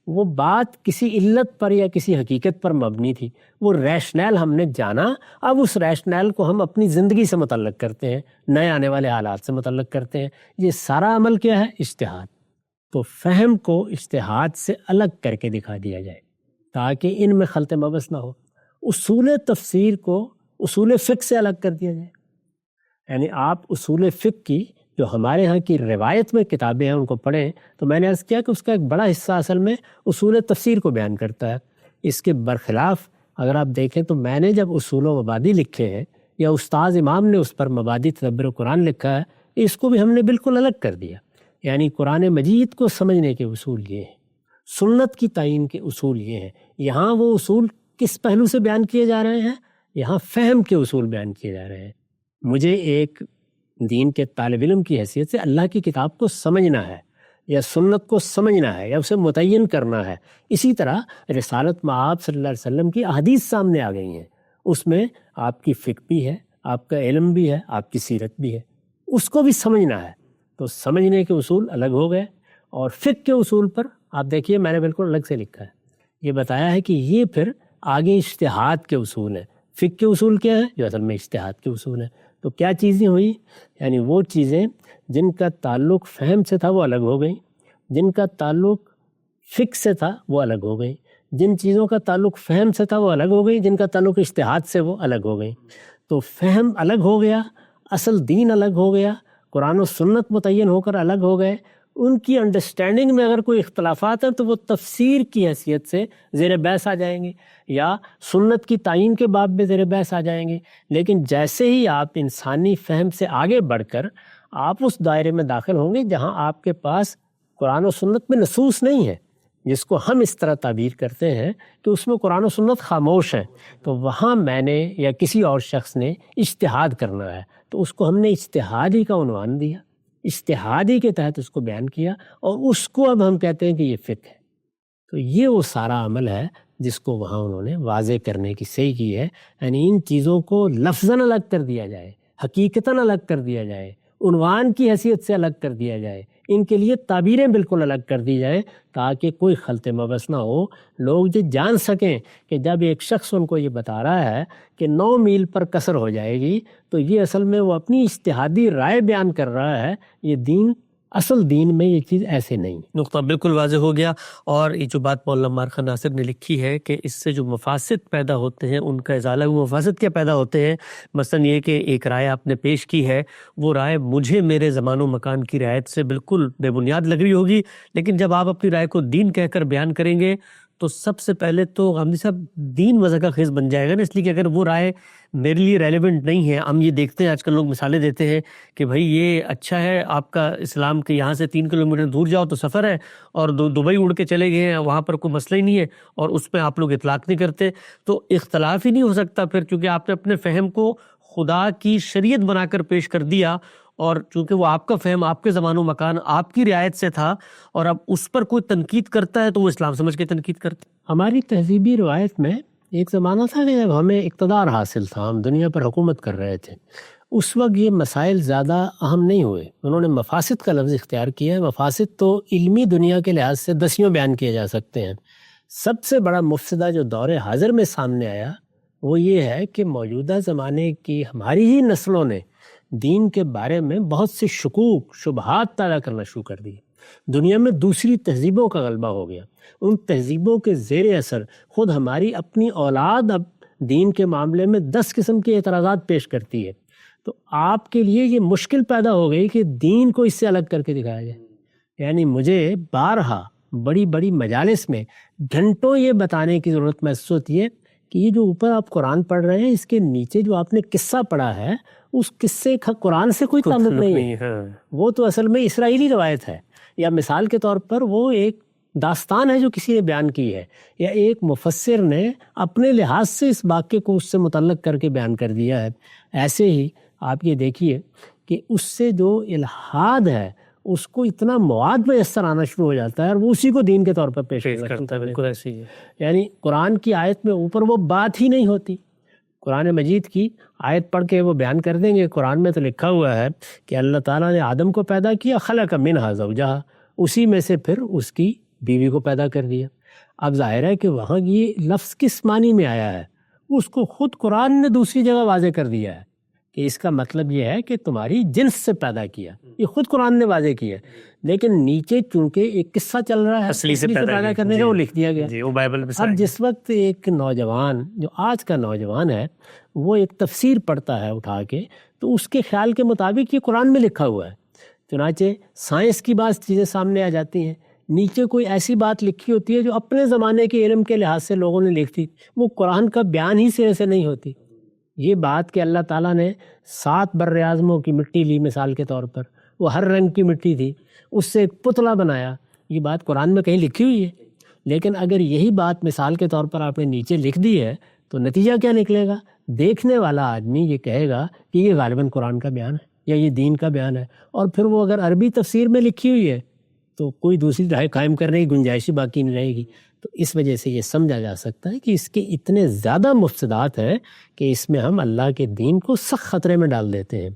[SPEAKER 1] وہ بات کسی علت پر یا کسی حقیقت پر مبنی تھی، وہ ریشنل ہم نے جانا. اب اس ریشنل کو ہم اپنی زندگی سے متعلق کرتے ہیں، نئے آنے والے حالات سے متعلق کرتے ہیں. یہ سارا عمل کیا ہے؟ اجتہاد. تو فہم کو اجتہاد سے الگ کر کے دکھا دیا جائے تاکہ ان میں خلط مبس نہ ہو. اصول تفسیر کو اصول فقہ سے الگ کر دیا جائے. یعنی آپ اصول فقہ کی جو ہمارے ہاں کی روایت میں کتابیں ہیں ان کو پڑھیں تو میں نے عرض کیا کہ اس کا ایک بڑا حصہ اصل میں اصول تفسیر کو بیان کرتا ہے. اس کے برخلاف اگر آپ دیکھیں تو میں نے جب اصول و مبادی لکھے ہیں یا استاذ امام نے اس پر مبادی تدبر قرآن لکھا ہے، اس کو بھی ہم نے بالکل الگ کر دیا. یعنی قرآن مجید کو سمجھنے کے اصول یہ ہیں، سنت کی تعین کے اصول یہ ہیں. یہاں وہ اصول کس پہلو سے بیان کیے جا رہے ہیں؟ یہاں فہم کے اصول بیان کیے جا رہے ہیں. مجھے ایک دین کے طالب علم کی حیثیت سے اللہ کی کتاب کو سمجھنا ہے یا سنت کو سمجھنا ہے یا اسے متعین کرنا ہے. اسی طرح رسالت مآب صلی اللہ علیہ وسلم کی احادیث سامنے آ گئی ہیں، اس میں آپ کی فقہ بھی ہے، آپ کا علم بھی ہے، آپ کی سیرت بھی ہے، اس کو بھی سمجھنا ہے. تو سمجھنے کے اصول الگ ہو گئے. اور فقہ کے اصول پر آپ دیکھیے میں نے بالکل الگ سے لکھا ہے، یہ بتایا ہے کہ یہ پھر آگے اجتہاد کے اصول ہیں. فقہ کے اصول کیا ہے؟ جو اصل میں اجتہاد کے اصول ہیں. تو کیا چیزیں ہوئی؟ یعنی وہ چیزیں جن کا تعلق فہم سے تھا وہ الگ ہو گئیں، جن کا تعلق فقہ سے تھا وہ الگ ہو گئیں، جن چیزوں کا تعلق فہم سے تھا وہ الگ ہو گئیں، جن کا تعلق اجتہاد سے وہ الگ ہو گئیں. تو فہم الگ ہو گیا، اصل دین الگ ہو گیا، قرآن و سنت متعین ہو کر الگ ہو گئے. ان کی انڈرسٹینڈنگ میں اگر کوئی اختلافات ہیں تو وہ تفسیر کی حیثیت سے زیر بحث آ جائیں گے یا سنت کی تعین کے باب میں زیر بحث آ جائیں گے. لیکن جیسے ہی آپ انسانی فہم سے آگے بڑھ کر آپ اس دائرے میں داخل ہوں گے جہاں آپ کے پاس قرآن و سنت میں نصوص نہیں ہے، جس کو ہم اس طرح تعبیر کرتے ہیں کہ اس میں قرآن و سنت خاموش ہیں، تو وہاں میں نے یا کسی اور شخص نے اجتہاد کرنا ہے تو اس کو ہم نے اجتہادی کا عنوان دیا، اجتہادی کے تحت اس کو بیان کیا، اور اس کو اب ہم کہتے ہیں کہ یہ فقہ ہے۔ تو یہ وہ سارا عمل ہے جس کو وہاں انہوں نے واضح کرنے کی صحیح کی ہے، یعنی ان چیزوں کو لفظاً الگ کر دیا جائے، حقیقتاً الگ کر دیا جائے، عنوان کی حیثیت سے الگ کر دیا جائے، ان کے لیے تعبیریں بالکل الگ کر دی جائے تاکہ کوئی خلط مبس نہ ہو، لوگ یہ جان سکیں کہ جب ایک شخص ان کو یہ بتا رہا ہے کہ 9 میل پر قصر ہو جائے گی تو یہ اصل میں وہ اپنی اجتہادی رائے بیان کر رہا ہے، یہ دین اصل دین میں یہ چیز ایسے نہیں۔
[SPEAKER 2] نقطہ بالکل واضح ہو گیا، اور یہ جو بات مولانا مارخ ناصر نے لکھی ہے کہ اس سے جو مفاسد پیدا ہوتے ہیں ان کا ازالہ، وہ مفاسد کیا پیدا ہوتے ہیں؟ مثلا یہ کہ ایک رائے آپ نے پیش کی ہے، وہ رائے مجھے میرے زمان و مکان کی رعایت سے بالکل بے بنیاد لگ رہی ہوگی، لیکن جب آپ اپنی رائے کو دین کہہ کر بیان کریں گے تو سب سے پہلے تو غامدی صاحب دین وضع کا خیز بن جائے گا نا، اس لیے کہ اگر وہ رائے میرے لیے ریلیونٹ نہیں ہے، ہم یہ دیکھتے ہیں آج کل لوگ مثالیں دیتے ہیں کہ بھائی یہ اچھا ہے آپ کا اسلام کے یہاں سے 3 کلومیٹر دور جاؤ تو سفر ہے، اور دبئی اڑ کے چلے گئے ہیں وہاں پر کوئی مسئلہ ہی نہیں ہے، اور اس پہ آپ لوگ اطلاق نہیں کرتے، تو اختلاف ہی نہیں ہو سکتا پھر، کیونکہ آپ نے اپنے فہم کو خدا کی شریعت بنا کر پیش کر دیا، اور چونکہ وہ آپ کا فہم آپ کے زمان و مکان آپ کی رعایت سے تھا، اور اب اس پر کوئی تنقید کرتا ہے تو وہ اسلام سمجھ کے تنقید کرتا ہے۔
[SPEAKER 1] ہماری تہذیبی روایت میں ایک زمانہ تھا کہ جب ہمیں اقتدار حاصل تھا، ہم دنیا پر حکومت کر رہے تھے، اس وقت یہ مسائل زیادہ اہم نہیں ہوئے، انہوں نے مفاسد کا لفظ اختیار کیا ہے۔ مفاسد تو علمی دنیا کے لحاظ سے 10 بیان کیے جا سکتے ہیں۔ سب سے بڑا مفسدہ جو دور حاضر میں سامنے آیا وہ یہ ہے کہ موجودہ زمانے کی ہماری ہی نسلوں نے دین کے بارے میں بہت سے شکوک شبہات پیدا کرنا شروع کر دی۔ دنیا میں دوسری تہذیبوں کا غلبہ ہو گیا، ان تہذیبوں کے زیر اثر خود ہماری اپنی اولاد اب دین کے معاملے میں 10 قسم کے اعتراضات پیش کرتی ہے، تو آپ کے لیے یہ مشکل پیدا ہو گئی کہ دین کو اس سے الگ کر کے دکھایا جائے۔ یعنی مجھے بارہا بڑی بڑی مجالس میں گھنٹوں یہ بتانے کی ضرورت محسوس ہوتی ہے کہ یہ جو اوپر آپ قرآن پڑھ رہے ہیں اس کے نیچے جو آپ نے قصہ پڑھا ہے اس قصے کا قرآن سے کوئی تعلق نہیں ہے، وہ تو اصل میں اسرائیلی روایت ہے، یا مثال کے طور پر وہ ایک داستان ہے جو کسی نے بیان کی ہے، یا ایک مفسر نے اپنے لحاظ سے اس واقعے کو اس سے متعلق کر کے بیان کر دیا ہے۔ ایسے ہی آپ یہ دیکھیے کہ اس سے جو الہاد ہے اس کو اتنا مواد میسر آنا شروع ہو جاتا ہے اور وہ اسی کو دین کے طور پر پیش کرتا ہے۔
[SPEAKER 2] بالکل ایسے ہی ہے،
[SPEAKER 1] یعنی قرآن کی آیت میں اوپر وہ بات ہی نہیں ہوتی، قرآن مجید کی آیت پڑھ کے وہ بیان کر دیں گے، قرآن میں تو لکھا ہوا ہے کہ اللہ تعالیٰ نے آدم کو پیدا کیا، خلق منہا زوجہا، اسی میں سے پھر اس کی بیوی کو پیدا کر دیا۔ اب ظاہر ہے کہ وہاں یہ لفظ کس معنی میں آیا ہے، اس کو خود قرآن نے دوسری جگہ واضح کر دیا ہے کہ اس کا مطلب یہ ہے کہ تمہاری جنس سے پیدا کیا، یہ خود قرآن نے واضح کیا، لیکن نیچے چونکہ ایک قصہ چل رہا ہے
[SPEAKER 2] اصلی سے پیدا
[SPEAKER 1] کرنے کا وہ لکھ دیا گیا۔
[SPEAKER 2] جی وہ بائبل میں
[SPEAKER 1] اب جس وقت ایک نوجوان جو آج کا نوجوان ہے وہ ایک تفسیر پڑھتا ہے اٹھا کے، تو اس کے خیال کے مطابق یہ قرآن میں لکھا ہوا ہے، چنانچہ سائنس کی بعض چیزیں سامنے آ جاتی ہیں، نیچے کوئی ایسی بات لکھی ہوتی ہے جو اپنے زمانے کے علم کے لحاظ سے لوگوں نے لکھی، وہ قرآن کا بیان ہی سے ایسے نہیں ہوتی۔ یہ بات کہ اللہ تعالیٰ نے 7 بر اعظموں کی مٹی لی مثال کے طور پر، وہ ہر رنگ کی مٹی تھی، اس سے ایک پتلا بنایا، یہ بات قرآن میں کہیں لکھی ہوئی ہے، لیکن اگر یہی بات مثال کے طور پر آپ نے نیچے لکھ دی ہے تو نتیجہ کیا نکلے گا؟ دیکھنے والا آدمی یہ کہے گا کہ یہ غالباً قرآن کا بیان ہے یا یہ دین کا بیان ہے، اور پھر وہ اگر عربی تفسیر میں لکھی ہوئی ہے تو کوئی دوسری رائے قائم کرنے کی گنجائش باقی نہیں رہے گی۔ تو اس وجہ سے یہ سمجھا جا سکتا ہے کہ اس کے اتنے زیادہ مفسدات ہیں کہ اس میں ہم اللہ کے دین کو سخت خطرے میں ڈال دیتے ہیں۔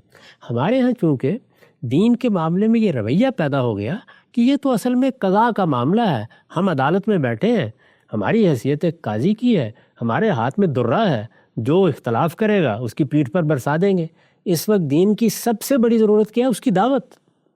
[SPEAKER 1] ہمارے ہاں چونکہ دین کے معاملے میں یہ رویہ پیدا ہو گیا کہ یہ تو اصل میں قضاء کا معاملہ ہے، ہم عدالت میں بیٹھے ہیں، ہماری حیثیت ایک قاضی کی ہے، ہمارے ہاتھ میں درہ ہے، جو اختلاف کرے گا اس کی پیٹھ پر برسا دیں گے۔ اس وقت دین کی سب سے بڑی ضرورت کیا ہے؟ اس کی دعوت،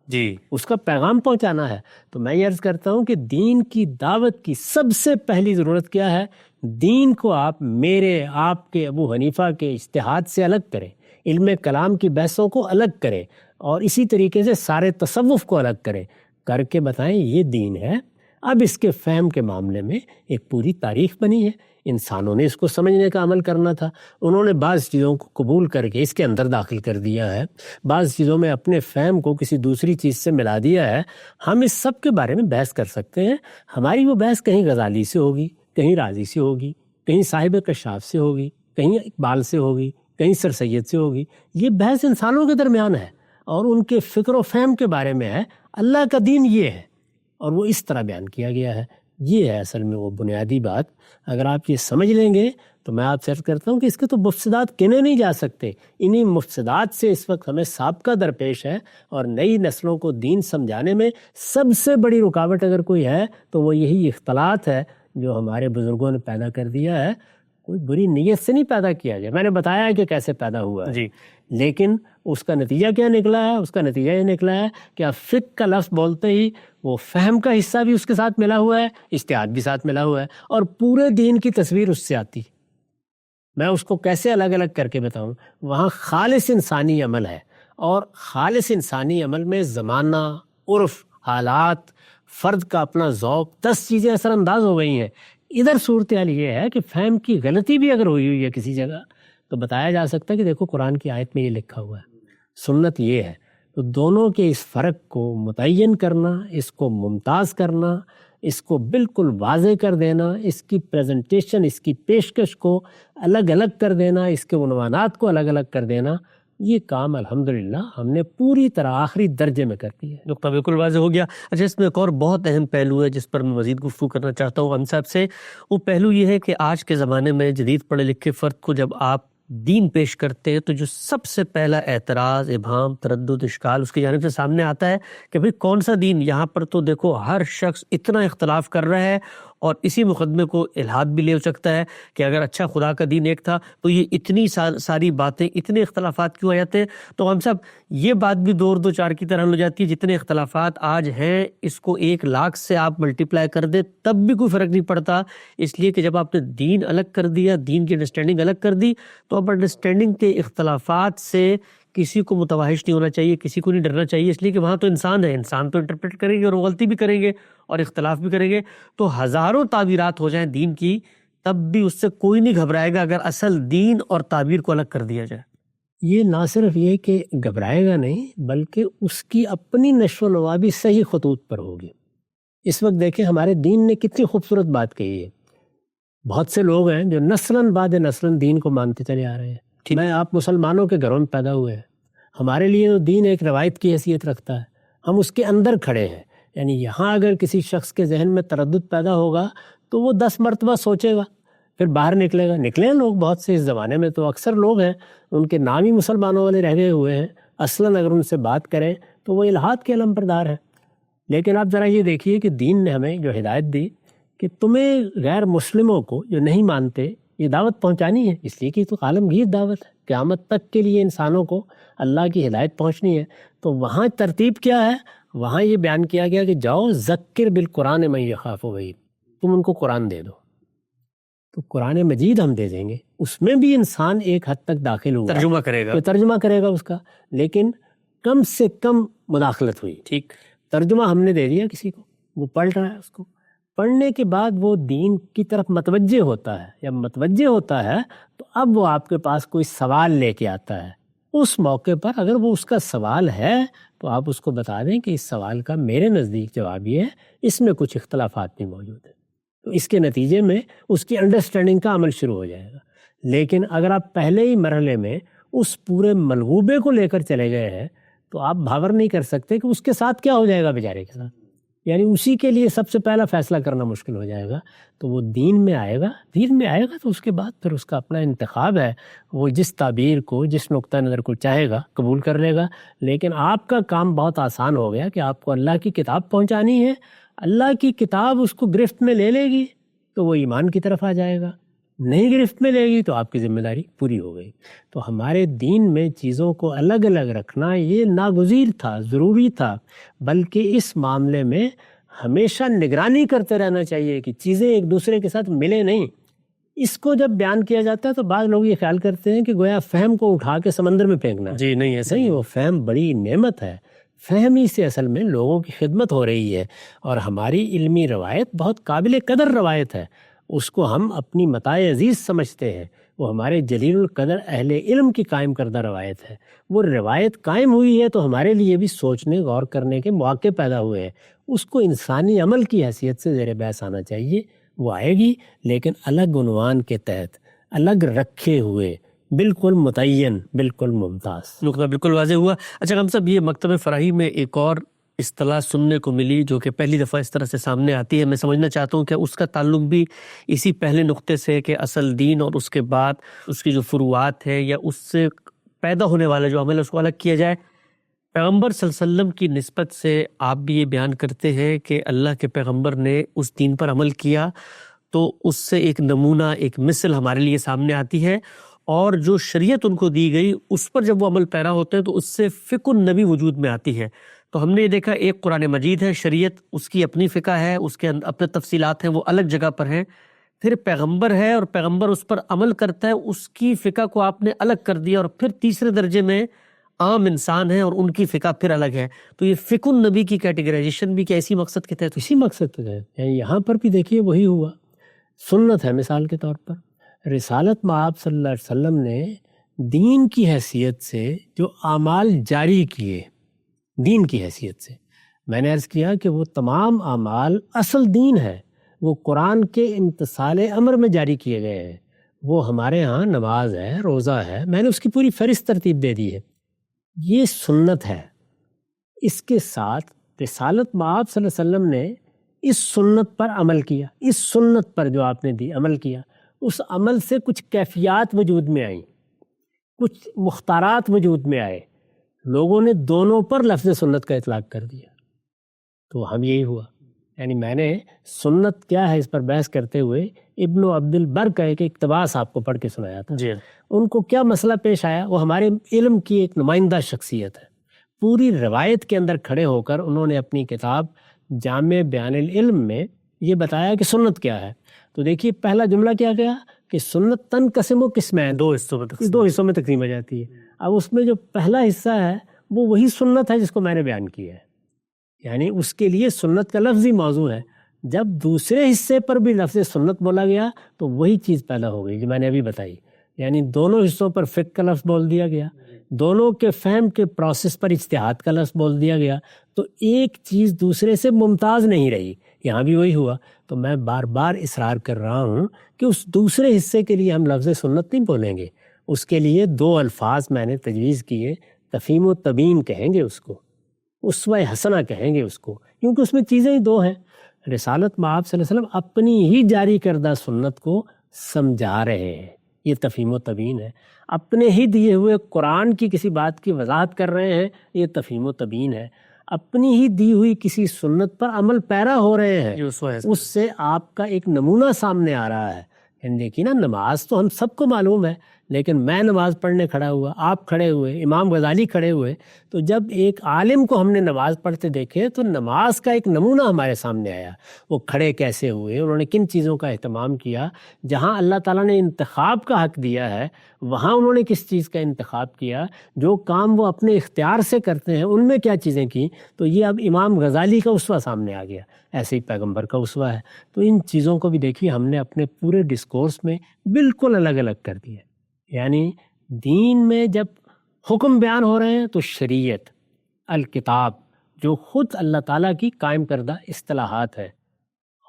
[SPEAKER 2] جی
[SPEAKER 1] اس کا پیغام پہنچانا ہے۔ تو میں یہ عرض کرتا ہوں کہ دین کی دعوت کی سب سے پہلی ضرورت کیا ہے؟ دین کو آپ میرے آپ کے ابو حنیفہ کے اجتہاد سے الگ کریں، علم کلام کی بحثوں کو الگ کریں، اور اسی طریقے سے سارے تصوف کو الگ کریں، کر کے بتائیں یہ دین ہے۔ اب اس کے فہم کے معاملے میں ایک پوری تاریخ بنی ہے، انسانوں نے اس کو سمجھنے کا عمل کرنا تھا، انہوں نے بعض چیزوں کو قبول کر کے اس کے اندر داخل کر دیا ہے، بعض چیزوں میں اپنے فہم کو کسی دوسری چیز سے ملا دیا ہے۔ ہم اس سب کے بارے میں بحث کر سکتے ہیں، ہماری وہ بحث کہیں غزالی سے ہوگی، کہیں رازی سے ہوگی، کہیں صاحب کشاف سے ہوگی، کہیں اقبال سے ہوگی، کہیں سر سید سے ہوگی. یہ بحث انسانوں کے درمیان ہے اور ان کے فکر و فہم کے بارے میں ہے. اللہ کا دین یہ ہے اور وہ اس طرح بیان کیا گیا ہے. یہ ہے اصل میں وہ بنیادی بات. اگر آپ یہ سمجھ لیں گے تو میں آپ سے عرض کرتا ہوں کہ اس کے تو مفسدات گنے نہیں جا سکتے. انہی مفسدات سے اس وقت ہمیں سابقہ درپیش ہے اور نئی نسلوں کو دین سمجھانے میں سب سے بڑی رکاوٹ اگر کوئی ہے تو وہ یہی اختلاط ہے جو ہمارے بزرگوں نے پیدا کر دیا ہے. کوئی بری نیت سے نہیں پیدا کیا گیا. میں نے بتایا ہے کہ کیسے پیدا ہوا ہے.
[SPEAKER 2] جی.
[SPEAKER 1] لیکن اس کا نتیجہ کیا نکلا ہے؟ اس کا نتیجہ یہ نکلا ہے کہ آپ فقہ کا لفظ بولتے ہی وہ فہم کا حصہ بھی اس کے ساتھ ملا ہوا ہے، اجتہاد بھی ساتھ ملا ہوا ہے، اور پورے دین کی تصویر اس سے آتی. میں اس کو کیسے الگ الگ کر کے بتاؤں؟ وہاں خالص انسانی عمل ہے، اور خالص انسانی عمل میں زمانہ، عرف، حالات، فرد کا اپنا ذوق، 10 چیزیں اثر انداز ہو گئی ہیں. ادھر صورتحال یہ ہے کہ فہم کی غلطی بھی اگر ہوئی ہے کسی جگہ تو بتایا جا سکتا ہے کہ دیکھو قرآن کی آیت میں یہ لکھا ہوا ہے، سنت یہ ہے. تو دونوں کے اس فرق کو متعین کرنا، اس کو ممتاز کرنا، اس کو بالکل واضح کر دینا، اس کی پریزنٹیشن، اس کی پیشکش کو الگ الگ کر دینا، اس کے عنوانات کو الگ الگ کر دینا، یہ کام الحمدللہ ہم نے پوری طرح آخری درجے میں کر دیا ہے.
[SPEAKER 2] نقطہ بالکل واضح ہو گیا. اچھا، اس میں ایک اور بہت اہم پہلو ہے جس پر میں مزید گفتگو کرنا چاہتا ہوں غنی صاحب سے. وہ پہلو یہ ہے کہ آج کے زمانے میں جدید پڑھے لکھے فرد کو جب آپ دین پیش کرتے ہیں تو جو سب سے پہلا اعتراض، ابہام، تردد، اشکال اس کی جانب سے سامنے آتا ہے کہ بھئی کون سا دین؟ یہاں پر تو دیکھو ہر شخص اتنا اختلاف کر رہا ہے، اور اسی مقدمے کو الحاد بھی لے سکتا ہے کہ اگر اچھا خدا کا دین ایک تھا تو یہ اتنی ساری باتیں، اتنے اختلافات کیوں آ جاتے ہیں؟ تو ہم سب یہ بات بھی دو چار کی طرح ہو جاتی ہے. جتنے اختلافات آج ہیں اس کو 1,00,000 سے آپ ملٹیپلائی کر دیں تب بھی کوئی فرق نہیں پڑتا، اس لیے کہ جب آپ نے دین الگ کر دیا، دین کی انڈرسٹینڈنگ الگ کر دی، تو اب انڈرسٹینڈنگ کے اختلافات سے کسی کو متوحش نہیں ہونا چاہیے، کسی کو نہیں ڈرنا چاہیے، اس لیے کہ وہاں تو انسان ہے، انسان تو انٹرپریٹ کریں گے اور غلطی بھی کریں گے اور اختلاف بھی کریں گے. تو ہزاروں تعبیرات ہو جائیں دین کی تب بھی اس سے کوئی نہیں گھبرائے گا اگر اصل دین اور تعبیر کو الگ کر دیا جائے.
[SPEAKER 1] یہ نہ صرف یہ کہ گھبرائے گا نہیں، بلکہ اس کی اپنی نشو و نما بھی صحیح خطوط پر ہوگی. اس وقت دیکھیں ہمارے دین نے کتنی خوبصورت بات کہی ہے. بہت سے لوگ ہیں جو نسلاً بعد نسلاً دین کو مانتے چلے آ رہے ہیں. میں آپ مسلمانوں کے گھروں میں پیدا ہوئے ہیں، ہمارے لیے تو دین ایک روایت کی حیثیت رکھتا ہے، ہم اس کے اندر کھڑے ہیں. یعنی یہاں اگر کسی شخص کے ذہن میں تردد پیدا ہوگا تو وہ 10 مرتبہ سوچے گا، پھر باہر نکلے گا. نکلے ہیں لوگ بہت سے اس زمانے میں، تو اکثر لوگ ہیں ان کے نام ہی مسلمانوں والے رہ گئے ہوئے ہیں، اصلاً اگر ان سے بات کریں تو وہ الحاد کے علم بردار ہیں. لیکن آپ ذرا یہ دیکھیے کہ دین نے ہمیں جو ہدایت دی کہ تمہیں غیر مسلموں کو جو نہیں مانتے یہ دعوت پہنچانی ہے، اس لیے کہ تو عالمگیر دعوت ہے، قیامت تک کے لیے انسانوں کو اللہ کی ہدایت پہنچنی ہے. تو وہاں ترتیب کیا ہے؟ وہاں یہ بیان کیا گیا کہ جاؤ ذکر بالقرآن من یخاف وعید، تم ان کو قرآن دے دو. تو قرآن مجید ہم دے دیں گے، اس میں بھی انسان ایک حد تک داخل ہوا،
[SPEAKER 2] ترجمہ کرے گا
[SPEAKER 1] اس کا، لیکن کم سے کم مداخلت ہوئی.
[SPEAKER 2] ٹھیک،
[SPEAKER 1] ترجمہ ہم نے دے دیا کسی کو، وہ پڑھ رہا ہے، اس کو پڑھنے کے بعد وہ دین کی طرف متوجہ ہوتا ہے. جب متوجہ ہوتا ہے تو اب وہ آپ کے پاس کوئی سوال لے کے آتا ہے. اس موقع پر اگر وہ اس کا سوال ہے تو آپ اس کو بتا دیں کہ اس سوال کا میرے نزدیک جواب یہ ہے، اس میں کچھ اختلافات بھی موجود ہیں. تو اس کے نتیجے میں اس کی انڈرسٹینڈنگ کا عمل شروع ہو جائے گا. لیکن اگر آپ پہلے ہی مرحلے میں اس پورے ملغوبے کو لے کر چلے گئے ہیں تو آپ بھاور نہیں کر سکتے کہ اس کے ساتھ کیا ہو جائے گا بیچارے کے ساتھ. یعنی اسی کے لیے سب سے پہلا فیصلہ کرنا مشکل ہو جائے گا. تو وہ دین میں آئے گا تو اس کے بعد پھر اس کا اپنا انتخاب ہے، وہ جس تعبیر کو، جس نقطہ نظر کو چاہے گا قبول کر لے گا. لیکن آپ کا کام بہت آسان ہو گیا کہ آپ کو اللہ کی کتاب پہنچانی ہے. اللہ کی کتاب اس کو گرفت میں لے لے گی تو وہ ایمان کی طرف آ جائے گا، نہیں گرفت میں لے گی تو آپ کی ذمہ داری پوری ہو گئی. تو ہمارے دین میں چیزوں کو الگ الگ رکھنا یہ ناگزیر تھا، ضروری تھا، بلکہ اس معاملے میں ہمیشہ نگرانی کرتے رہنا چاہیے کہ چیزیں ایک دوسرے کے ساتھ ملے نہیں. اس کو جب بیان کیا جاتا ہے تو بعض لوگ یہ خیال کرتے ہیں کہ گویا فہم کو اٹھا کے سمندر میں پھینکنا ہے.
[SPEAKER 2] جی نہیں، ایسا
[SPEAKER 1] نہیں، وہ فہم بڑی نعمت ہے. فہم ہی سے اصل میں لوگوں کی خدمت ہو رہی ہے، اور ہماری علمی روایت بہت قابل قدر روایت ہے. اس کو ہم اپنی متاع عزیز سمجھتے ہیں. وہ ہمارے جلیل القدر اہل علم کی قائم کردہ روایت ہے. وہ روایت قائم ہوئی ہے تو ہمارے لیے بھی سوچنے، غور کرنے کے مواقع پیدا ہوئے ہیں. اس کو انسانی عمل کی حیثیت سے زیر بحث آنا چاہیے. وہ آئے گی، لیکن الگ عنوان کے تحت، الگ رکھے ہوئے، بالکل متعین، بالکل ممتاز.
[SPEAKER 2] نقطہ بالکل واضح ہوا. اچھا غم صاحب، یہ مکتب فراہی میں ایک اور اصطلاح سننے کو ملی جو کہ پہلی دفعہ اس طرح سے سامنے آتی ہے. میں سمجھنا چاہتا ہوں کہ اس کا تعلق بھی اسی پہلے نقطے سے کہ اصل دین اور اس کے بعد اس کی جو فروعات ہے یا اس سے پیدا ہونے والا جو عمل ہے اس کو الگ کیا جائے. پیغمبر صلی اللہ علیہ وسلم کی نسبت سے آپ بھی یہ بیان کرتے ہیں کہ اللہ کے پیغمبر نے اس دین پر عمل کیا تو اس سے ایک نمونہ، ایک مثل ہمارے لیے سامنے آتی ہے، اور جو شریعت ان کو دی گئی اس پر جب وہ عمل پیرا ہوتے ہیں تو اس سے فقہ النبی وجود میں آتی ہے. تو ہم نے یہ دیکھا ایک قرآن مجید ہے، شریعت اس کی اپنی فقہ ہے، اس کے اپنے تفصیلات ہیں، وہ الگ جگہ پر ہیں. پھر پیغمبر ہے اور پیغمبر اس پر عمل کرتا ہے، اس کی فقہ کو آپ نے الگ کر دیا. اور پھر تیسرے درجے میں عام انسان ہیں اور ان کی فقہ پھر الگ ہے. تو یہ فقہ النبی کی کیٹیگرائزیشن بھی کیا اسی مقصد کے تحت؟
[SPEAKER 1] اسی مقصد کے تحت. یعنی یہاں پر بھی دیکھیے وہی ہوا. سنت ہے مثال کے طور پر، رسالت میں آپ صلی اللہ علیہ وسلم نے دین کی حیثیت سے جو اعمال جاری کیے، دین کی حیثیت سے میں نے عرض کیا کہ وہ تمام اعمال اصل دین ہے، وہ قرآن کے امتثال امر میں جاری کیے گئے ہیں. وہ ہمارے ہاں نماز ہے، روزہ ہے، میں نے اس کی پوری فہرست ترتیب دے دی ہے، یہ سنت ہے. اس کے ساتھ رسالت میں آپ صلی اللہ علیہ وسلم نے اس سنت پر عمل کیا، اس سنت پر جو آپ نے دی عمل کیا، اس عمل سے کچھ کیفیات وجود میں آئیں، کچھ مختارات وجود میں آئے. لوگوں نے دونوں پر لفظ سنت کا اطلاق کر دیا. تو ہم یہی ہوا. یعنی میں نے سنت کیا ہے اس پر بحث کرتے ہوئے ابن عبد البر کا ایک اقتباس آپ کو پڑھ کے سنایا تھا.
[SPEAKER 2] جی.
[SPEAKER 1] ان کو کیا مسئلہ پیش آیا؟ وہ ہمارے علم کی ایک نمائندہ شخصیت ہے. پوری روایت کے اندر کھڑے ہو کر انہوں نے اپنی کتاب جامع بیان العلم میں یہ بتایا کہ سنت کیا ہے. تو دیکھیے پہلا جملہ کیا گیا کہ سنت تنقسم و قسمین،
[SPEAKER 2] دو حصوں میں
[SPEAKER 1] تقسیم ہو جاتی ہے. اب اس میں جو پہلا حصہ ہے وہ وہی سنت ہے جس کو میں نے بیان کیا ہے، یعنی اس کے لیے سنت کا لفظی موضوع ہے. جب دوسرے حصے پر بھی لفظ سنت بولا گیا تو وہی چیز پیدا ہو گئی جو میں نے ابھی بتائی. یعنی دونوں حصوں پر فقہ کا لفظ بول دیا گیا، دونوں کے فہم کے پروسیس پر اجتہاد کا لفظ بول دیا گیا، تو ایک چیز دوسرے سے ممتاز نہیں رہی. یہاں بھی وہی ہوا. تو میں بار بار اصرار کر رہا ہوں کہ اس دوسرے حصے کے لیے ہم لفظ سنت نہیں بولیں گے، اس کے لیے دو الفاظ میں نے تجویز کیے. تفہیم و تبیین کہیں گے اس کو، اسوہ حسنہ کہیں گے اس کو، کیونکہ اس میں چیزیں ہی دو ہیں. رسالت میں آپ صلی اللہ علیہ وسلم اپنی ہی جاری کردہ سنت کو سمجھا رہے ہیں، یہ تفہیم و تبیین ہے. اپنے ہی دیے ہوئے قرآن کی کسی بات کی وضاحت کر رہے ہیں، یہ تفہیم و تبیین ہے. اپنی ہی دی ہوئی کسی سنت پر عمل پیرا ہو رہے ہیں، اس سے آپ کا ایک نمونہ سامنے آ رہا ہے. دیکھیے نا، نماز تو ہم سب کو معلوم ہے، لیکن میں نماز پڑھنے کھڑا ہوا، آپ کھڑے ہوئے، امام غزالی کھڑے ہوئے، تو جب ایک عالم کو ہم نے نماز پڑھتے دیکھے تو نماز کا ایک نمونہ ہمارے سامنے آیا. وہ کھڑے کیسے ہوئے، انہوں نے کن چیزوں کا اہتمام کیا، جہاں اللہ تعالیٰ نے انتخاب کا حق دیا ہے وہاں انہوں نے کس چیز کا انتخاب کیا، جو کام وہ اپنے اختیار سے کرتے ہیں ان میں کیا چیزیں کی. تو یہ اب امام غزالی کا اسوہ سامنے آ گیا، ایسے ہی پیغمبر کا اسوہ ہے. تو ان چیزوں کو بھی دیکھیے ہم نے اپنے پورے ڈسکورس میں بالکل الگ الگ کر دیا. یعنی دین میں جب حکم بیان ہو رہے ہیں تو شریعت، الکتاب، جو خود اللہ تعالیٰ کی قائم کردہ اصطلاحات ہے.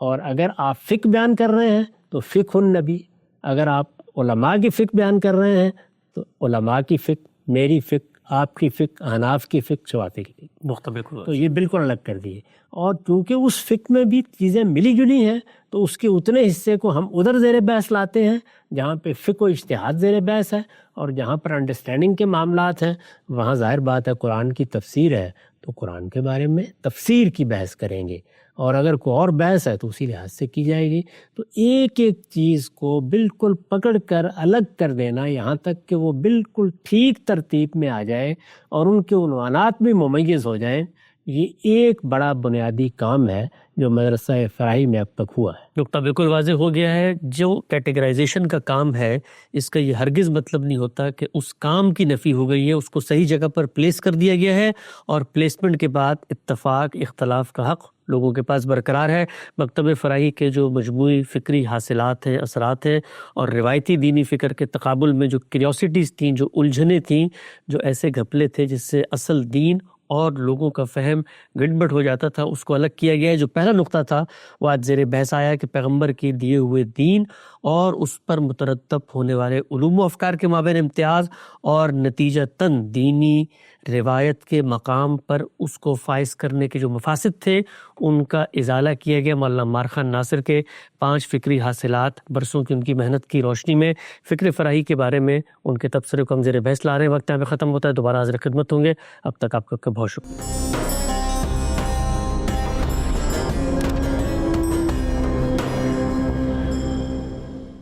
[SPEAKER 1] اور اگر آپ فقہ بیان کر رہے ہیں تو فقہ النبی، اگر آپ علماء کی فقہ بیان کر رہے ہیں تو علماء کی فقہ، میری فقہ، آپ کی فقہ، احناف کی فقہ، شوافی کی فقہ، تو یہ بالکل الگ کر دیے. اور چونکہ اس فقہ میں بھی چیزیں ملی جلی ہیں تو اس کے اتنے حصے کو ہم ادھر زیر بحث لاتے ہیں جہاں پہ فقہ و اجتہاد زیر بحث ہے، اور جہاں پر انڈرسٹینڈنگ کے معاملات ہیں وہاں ظاہر بات ہے قرآن کی تفسیر ہے تو قرآن کے بارے میں تفسیر کی بحث کریں گے، اور اگر کوئی اور بحث ہے تو اسی لحاظ سے کی جائے گی. تو ایک ایک چیز کو بالکل پکڑ کر الگ کر دینا یہاں تک کہ وہ بالکل ٹھیک ترتیب میں آ جائے اور ان کے عنوانات بھی ممیز ہو جائیں، یہ ایک بڑا بنیادی کام ہے جو مدرسہ فراہی میں اب تک ہوا ہے.
[SPEAKER 2] نقطہ بالکل واضح ہو گیا ہے. جو کیٹیگرائزیشن کا کام ہے اس کا یہ ہرگز مطلب نہیں ہوتا کہ اس کام کی نفی ہو گئی ہے، اس کو صحیح جگہ پر پلیس کر دیا گیا ہے، اور پلیسمنٹ کے بعد اتفاق اختلاف کا حق لوگوں کے پاس برقرار ہے. مکتب فراہی کے جو مجموعی فکری حاصلات ہیں، اثرات ہیں، اور روایتی دینی فکر کے تقابل میں جو کیوریوسٹیز تھیں، جو الجھنیں تھیں، جو ایسے گھپلے تھے جس سے اصل دین اور لوگوں کا فہم گڑبڑ ہو جاتا تھا، اس کو الگ کیا گیا ہے. جو پہلا نقطہ تھا وہ آج زیر بحث آیا کہ پیغمبر کے دیے ہوئے دین اور اس پر مترتب ہونے والے علوم و افکار کے مابین امتیاز اور نتیجتاً دینی روایت کے مقام پر اس کو فائز کرنے کے جو مفاسد تھے ان کا ازالہ کیا گیا۔ مولانا عمار خان ناصر کے 5 فکری حاصلات، برسوں کی ان کی محنت کی روشنی میں فکر فراہی کے بارے میں ان کے تبصرے کو ہم زیر بحث لا رہے ہیں۔ وقت یہاں پہ ختم ہوتا ہے، دوبارہ حاضر خدمت ہوں گے، اب تک آپ کا بہت شکریہ۔